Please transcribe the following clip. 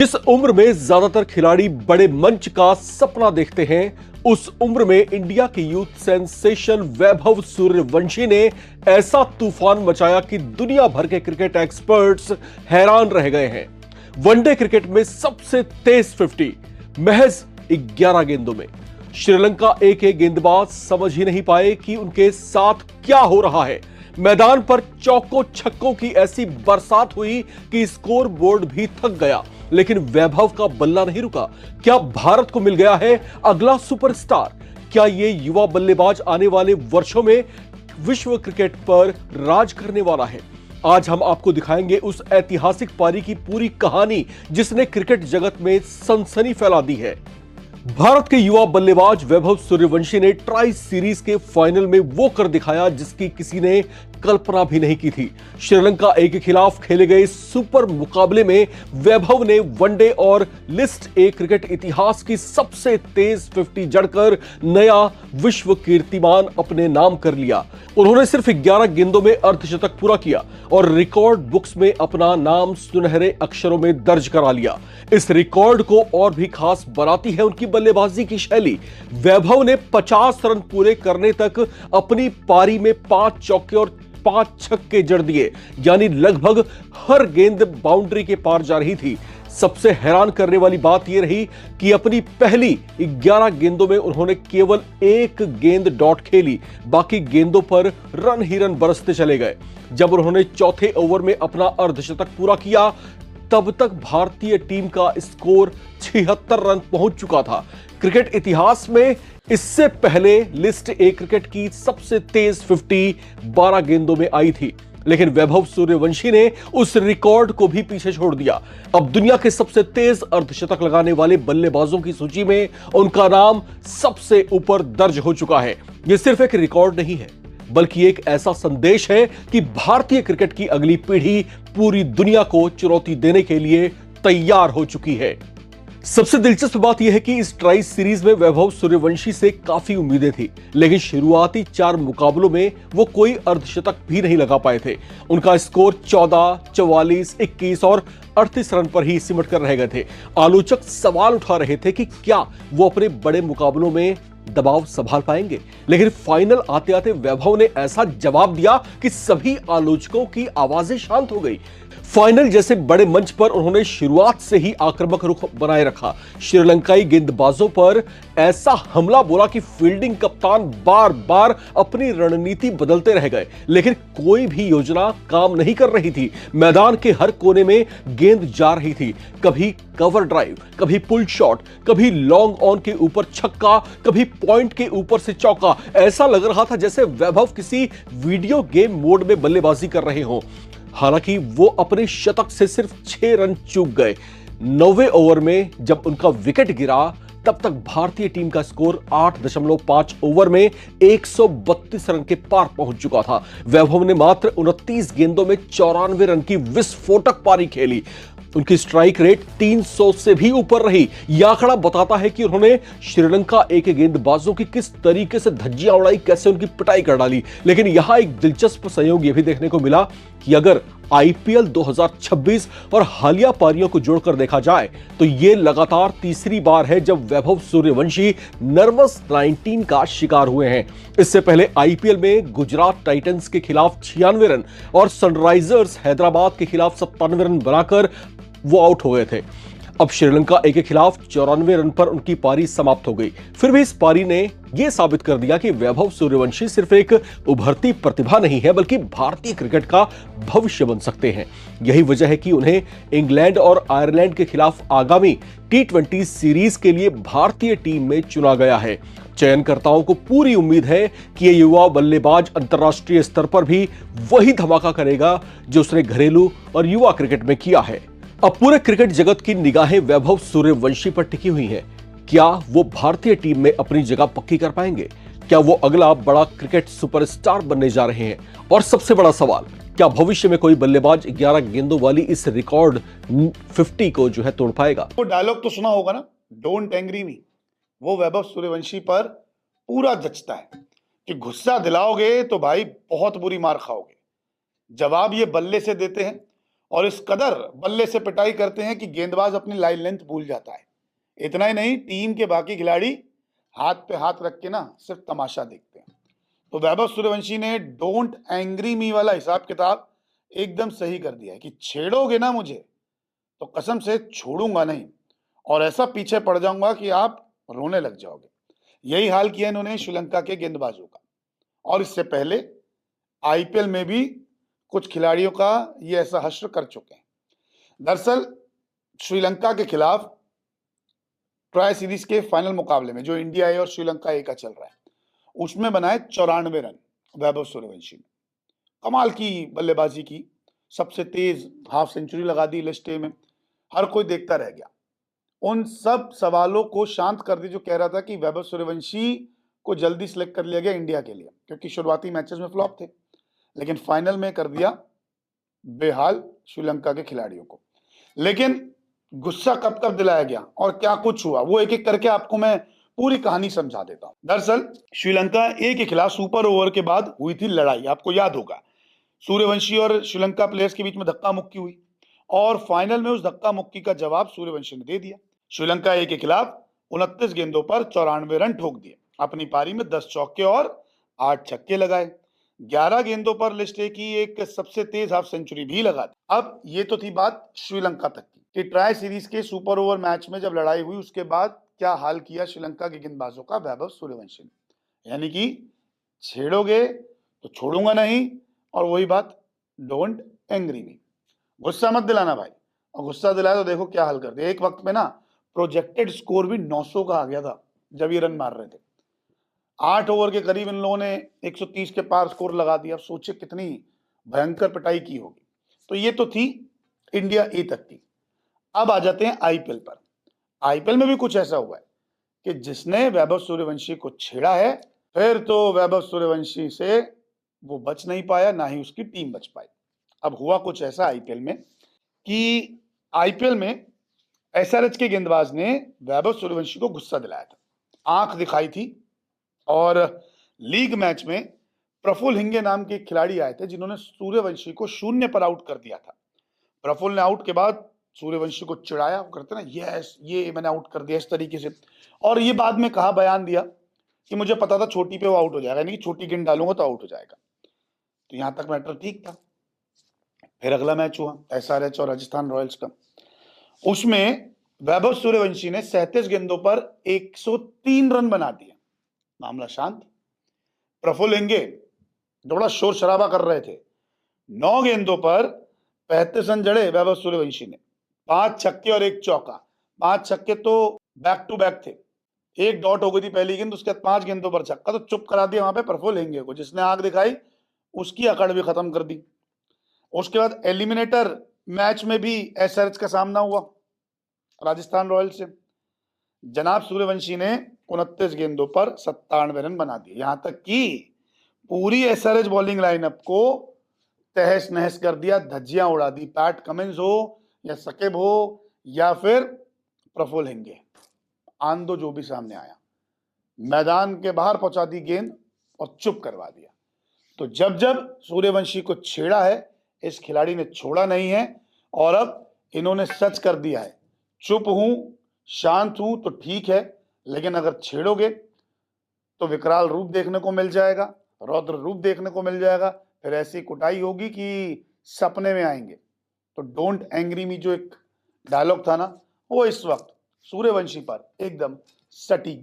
जिस उम्र में ज्यादातर खिलाड़ी बड़े मंच का सपना देखते हैं, उस उम्र में इंडिया के यूथ सेंसेशन वैभव सूर्यवंशी ने ऐसा तूफान मचाया कि दुनिया भर के क्रिकेट एक्सपर्ट्स हैरान रह गए हैं। वनडे क्रिकेट में सबसे तेज 50 महज 11 गेंदों में। श्रीलंका एक गेंदबाज समझ ही नहीं पाए कि उनके साथ क्या हो रहा है। मैदान पर चौकों छक्कों की ऐसी बरसात हुई कि स्कोर बोर्ड भी थक गया, लेकिन वैभव का बल्ला नहीं रुका। क्या भारत को मिल गया है अगला सुपरस्टार? क्या ये युवा बल्लेबाज आने वाले वर्षों में विश्व क्रिकेट पर राज करने वाला है? आज हम आपको दिखाएंगे उस ऐतिहासिक पारी की पूरी कहानी जिसने क्रिकेट जगत में सनसनी फैला दी है। भारत के युवा बल्लेबाज वैभव सूर्यवंशी ने ट्राई सीरीज के फाइनल में वो कर दिखाया जिसकी किसी ने कल्पना भी नहीं की थी। श्रीलंका ए के खिलाफ खेले गए सुपर मुकाबले में वैभव ने वनडे और लिस्ट ए क्रिकेट इतिहास की सबसे तेज 50 जड़कर नया विश्व कीर्तिमान अपने नाम कर लिया। उन्होंने सिर्फ 11 गेंदों में अर्धशतक पूरा किया और रिकॉर्ड बुक्स में अपना नाम सुनहरे अक्षरों में दर्ज करा लिया। इस रिकॉर्ड को और भी खास बनाती है उनकी बल्लेबाजी की शैली। वैभव ने 50 रन पूरे करने तक अपनी पारी में 5 चौके और 5 छक्के जड़ दिए, यानी लगभग हर गेंद बाउंड्री के पार जा रही थी। सबसे हैरान करने वाली बात यह रही कि अपनी पहली 11 गेंदों में उन्होंने केवल एक गेंद डॉट खेली, बाकी गेंदों पर रन ही रन बरसते चले गए। जब उन्होंने चौथे ओवर में अपना अर्धशतक पूरा किया, तब तक भारतीय टीम का स्कोर 76 रन पहुंच चुका था। क्रिकेट इतिहास में इससे पहले लिस्ट ए क्रिकेट की सबसे तेज 50 12 गेंदों में आई थी, लेकिन वैभव सूर्यवंशी ने उस रिकॉर्ड को भी पीछे छोड़ दिया। अब दुनिया के सबसे तेज अर्धशतक लगाने वाले बल्लेबाजों की सूची में उनका नाम सबसे ऊपर दर्ज हो चुका है। यह सिर्फ एक रिकॉर्ड नहीं है, बल्कि एक ऐसा संदेश है कि भारतीय क्रिकेट की अगली पीढ़ी पूरी दुनिया को चुनौती देने के लिए तैयार हो चुकी है। सबसे दिलचस्प बात यह है कि इस ट्राई सीरीज में वैभव सूर्यवंशी से काफी उम्मीदें थी, लेकिन शुरुआती 4 मुकाबलों में वो कोई अर्धशतक भी नहीं लगा पाए थे। उनका स्कोर 14, 44, 21 और 38 रन पर ही सिमट कर रह गए थे। आलोचक सवाल उठा रहे थे कि क्या वो अपने बड़े मुकाबलों में दबाव संभाल पाएंगे, लेकिन फाइनल आते आते वैभव ने ऐसा जवाब दिया कि सभी आलोचकों की आवाजें शांत हो गई। फाइनल जैसे बड़े मंच पर उन्होंने शुरुआत से ही आक्रामक रुख बनाए रखा। श्रीलंकाई गेंदबाजों पर ऐसा हमला बोला कि फील्डिंग कप्तान बार बार अपनी रणनीति बदलते रह गए, लेकिन कोई भी योजना काम नहीं कर रही थी। मैदान के हर कोने में गेंद जा रही थी, कभी कवर ड्राइव, कभी पुल शॉट, कभी लॉन्ग ऑन के ऊपर छक्का, कभी पॉइंट के ऊपर से चौका। ऐसा लग रहा था जैसे वैभव किसी वीडियो गेम मोड में बल्लेबाजी कर रहे हों। हालांकि वो अपने शतक से सिर्फ 6 रन चूक गए। 9वें ओवर में जब उनका विकेट गिरा, तब तक भारतीय टीम का स्कोर 8.5 ओवर में 132 रन के पार पहुंच चुका था। वैभव ने मात्र 29 गेंदों में 94 रन की विस्फोटक पारी खेली। उनकी स्ट्राइक रेट 300 से भी ऊपर रही। यह आंकड़ा बताता है कि उन्होंने श्रीलंका ए के गेंदबाजों की किस तरीके से धज्जियां उड़ाई, कैसे उनकी पिटाई कर डाली। लेकिन यहां एक दिलचस्प संयोग यह भी देखने को मिला कि अगर आईपीएल 2026 और हालिया पारियों को जोड़कर देखा जाए तो यह लगातार तीसरी बार है जब वैभव सूर्यवंशी नर्वस 19 का शिकार हुए हैं। इससे पहले आईपीएल में गुजरात टाइटंस के खिलाफ 96 रन और सनराइजर्स हैदराबाद के खिलाफ 97 रन बनाकर वो आउट हो गए थे। अब श्रीलंका ए के खिलाफ 94 रन पर उनकी पारी समाप्त हो गई। फिर भी इस पारी ने यह साबित कर दिया कि वैभव सूर्यवंशी सिर्फ एक उभरती प्रतिभा नहीं है, बल्कि भारतीय क्रिकेट का भविष्य बन सकते हैं। यही वजह है कि उन्हें इंग्लैंड और आयरलैंड के खिलाफ आगामी T20 सीरीज के लिए भारतीय टीम में चुना गया है। चयनकर्ताओं को पूरी उम्मीद है कि यह युवा बल्लेबाज अंतर्राष्ट्रीय स्तर पर भी वही धमाका करेगा जो उसने घरेलू और युवा क्रिकेट में किया है। अब पूरे क्रिकेट जगत की निगाहें वैभव सूर्यवंशी पर टिकी हुई हैं। क्या वो भारतीय टीम में अपनी जगह पक्की कर पाएंगे? क्या वो अगला बड़ा क्रिकेट सुपरस्टार बनने जा रहे हैं? और सबसे बड़ा सवाल, क्या भविष्य में कोई बल्लेबाज 11 गेंदों वाली इस रिकॉर्ड 50 को जो है तोड़ पाएगा? वो डायलॉग तो सुना होगा ना, डोंट एंग्री मी। वो वैभव सूर्यवंशी पर पूरा जचता है कि गुस्सा दिलाओगे तो भाई बहुत बुरी मार खाओगे। जवाब ये बल्ले से देते हैं और इस कदर बल्ले से पिटाई करते हैं कि गेंदबाज अपनी लाइन लेंथ भूल जाता है। इतना ही नहीं, टीम के बाकी खिलाड़ी हाथ पे हाथ रख के ना सिर्फ तमाशा देखते हैं। तो वैभव सूर्यवंशी ने डोंट एंग्री मी वाला हिसाब किताब एकदम सही कर दिया है कि छेड़ोगे ना मुझे तो कसम से छोड़ूंगा नहीं, और ऐसा पीछे पड़ जाऊंगा कि आप रोने लग जाओगे। यही हाल किया इन्होंने श्रीलंका के गेंदबाजों का, और इससे पहले आईपीएल में भी कुछ खिलाड़ियों का ये ऐसा हश्र कर चुके हैं। दरअसल श्रीलंका के खिलाफ ट्राई सीरीज के फाइनल मुकाबले में जो इंडिया ए और श्रीलंका ए का चल रहा है, उसमें बनाए 94 रन वैभव सूर्यवंशी ने। कमाल की बल्लेबाजी की, सबसे तेज हाफ सेंचुरी लगा दी लिस्ट ए में। हर कोई देखता रह गया। उन सब सवालों को शांत कर दी जो कह रहा था कि वैभव सूर्यवंशी को जल्दी सिलेक्ट कर लिया गया इंडिया के लिए, क्योंकि शुरुआती मैचेस में फ्लॉप थे, लेकिन फाइनल में कर दिया बेहाल श्रीलंका के खिलाड़ियों को। लेकिन गुस्सा कब कब दिलाया गया और क्या कुछ हुआ, वो एक एक करके आपको मैं पूरी कहानी समझा देता हूं। दरअसल श्रीलंका ए के खिलाफ सुपर ओवर के बाद हुई थी लड़ाई, आपको याद होगा। सूर्यवंशी और श्रीलंका प्लेयर्स के बीच में धक्का मुक्की हुई और फाइनल में उस धक्का मुक्की का जवाब सूर्यवंशी ने दे दिया। श्रीलंका ए के खिलाफ 29 गेंदों पर 94 रन ठोक दिए। अपनी पारी में 10 चौके और 8 छक्के लगाए। 11 गेंदों पर लिस्ट ए की एक सबसे तेज हाफ सेंचुरी भी लगा दी। अब ये तो थी बात श्रीलंका तक की कि ट्राई सीरीज के सुपर ओवर मैच में जब लड़ाई हुई उसके बाद क्या हाल किया श्रीलंका के गेंदबाजों का वैभव सूर्यवंशी ने, यानी कि छेड़ोगे तो छोड़ूंगा नहीं, और वही बात डोंट एंग्री मी, गुस्सा मत दिलाना भाई। और गुस्सा दिलाया तो देखो क्या हाल कर दिया। एक वक्त में ना प्रोजेक्टेड स्कोर भी 900 का आ गया था जब ये रन मार रहे थे। 8 ओवर के करीब इन लोगों ने 130 के पार स्कोर लगा दिया। अब सोचिए कितनी भयंकर पिटाई की होगी। तो ये तो थी इंडिया ए तक की। अब आ जाते हैं आईपीएल पर। आईपीएल में भी कुछ ऐसा हुआ है कि जिसने वैभव सूर्यवंशी को छेड़ा है, फिर तो वैभव सूर्यवंशी से वो बच नहीं पाया, ना ही उसकी टीम बच पाई। अब हुआ कुछ ऐसा आईपीएल में कि आईपीएल में एसआरएच के गेंदबाज ने वैभव सूर्यवंशी को गुस्सा दिलाया था, आंख दिखाई थी, और लीग मैच में प्रफुल्ल हिंगे नाम के खिलाड़ी आए थे जिन्होंने सूर्यवंशी को 0 पर आउट कर दिया था। प्रफुल्ल ने आउट के बाद सूर्यवंशी को चिढ़ाया, करते ना यस ये मैंने आउट कर दिया इस तरीके से, और ये बाद में कहा, बयान दिया कि मुझे पता था छोटी पे वो आउट हो जाएगा, यानी कि छोटी गेंद डालूंगा तो आउट हो जाएगा। तो यहां तक मैटर ठीक था। फिर अगला मैच हुआ एसआरएच और राजस्थान रॉयल्स का। उसमें वैभव सूर्यवंशी ने 37 गेंदों पर 103 रन बना दिए। मामला शांत। प्रफुल्ल हिंगे थोड़ा शोर शराबा कर रहे थे। 9 गेंदों पर 35 रन जड़े वैभव सूर्यवंशी ने, 5 छक्के और 1 चौका। 5 छक्के तो बैक टू बैक थे, एक डॉट हो गई थी पहली गेंद, उसके बाद 5 गेंदों पर छक्का, तो चुप करा दिया वहां पे प्रफुल्ल हिंगे को। जिसने आग दिखाई उसकी अकड़ भी खत्म कर दी। उसके बाद एलिमिनेटर मैच में भी एसआरएच का सामना हुआ राजस्थान रॉयल्स से। जनाब सूर्यवंशी ने 29 गेंदों पर 97 रन बना दिए। यहां तक कि पूरी एसआरएच बॉलिंग लाइनअप को तहस नहस कर दिया, धज्जियां उड़ा दी। पैट कमिंस हो या सकेब हो या फिर प्रफुल्ल हिंगे, आंदो जो भी सामने आया, मैदान के बाहर पहुंचा दी गेंद और चुप करवा दिया। तो जब जब सूर्यवंशी को छेड़ा है, इस खिलाड़ी ने छोड़ा नहीं है, और अब इन्होंने सच कर दिया है, चुप हूं शांत हूं तो ठीक है, लेकिन अगर छेड़ोगे तो विकराल रूप देखने को मिल जाएगा, रौद्र रूप देखने को मिल जाएगा, फिर ऐसी कुटाई होगी कि सपने में आएंगे। तो डोंट एंग्री मी जो एक डायलॉग था ना, वो इस वक्त सूर्यवंशी पर एकदम सटीक